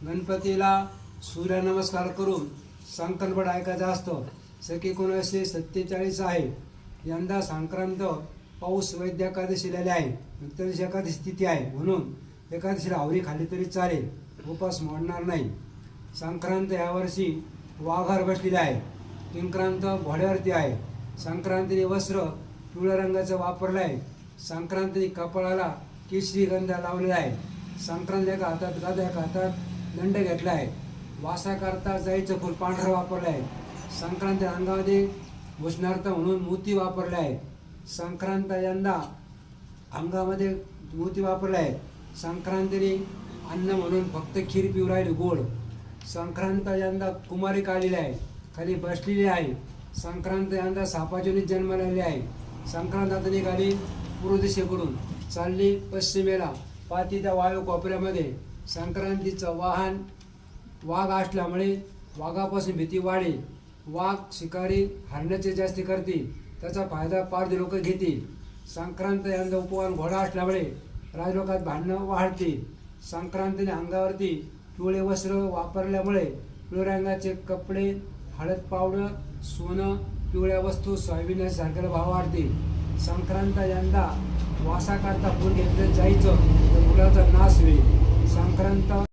गणपतीला सूर्यनमस्कार करून संकल्पना ऐकायचा असतो. सकी 1947 आहे. यंदा संक्रांत पाऊस वैद्य एकादशीला आहे. नंतर एकादशी तिथी आहे म्हणून एकादशीला आवरी खाली तरी चालेल, उपास मोडणार नाही. संक्रांत यावर्षी वाघावर बसलेली आहे. किंक्रांत घोड्यावरती आहे. संक्रांतीने वस्त्र पिवळ्या रंगाचं वापरलं आहे. संक्रांतीने कपाळाला केशरी गंधा लावलेला आहे. संक्रांत एका हातात गदा एका हातात दंड घेतला आहे. वासाकरता जायचं फूल पांढरं वापरलं आहे. संक्रांती अंगामध्ये भूषणार्थ म्हणून मोती वापरले आहे. संक्रांत यंदा अंगामध्ये मोती वापरले आहे. संक्रांतीने अन्न म्हणून फक्त खीर पिऊ राहिली गोड. संक्रांत यंदा कुमारिक आलेली आहे, खाली बसलेली आहे. संक्रांत यंदा सापाचीने जन्मलेली आहे. संक्रांत आता निघाली पूर्व दिशेकडून चालली पश्चिमेला पातीच्या वायू कोपऱ्यामध्ये. संक्रांतीचं वाहन वाघ असल्यामुळे वाघापासून भीती वाढेल. वाघ शिकारी हरण्याचे जास्ती करतील, त्याचा फायदा पारधी लोक घेतील. संक्रांत यंदा उपवान घोडा असल्यामुळे राजलोकात भांडणं वाढतील. संक्रांतीने अंगावरती पिवळे वस्त्र वापरल्यामुळे पिवळ्या रंगाचे कपडे, हळद पावडर, सोनं, पिवळ्या वस्तू, सोयाबीन सारख्याला भाव वाढतील. संक्रांत यंदा वासाकरता फूल घेतलं जायचं तर फुलाचा नाश होईल. संक्रांत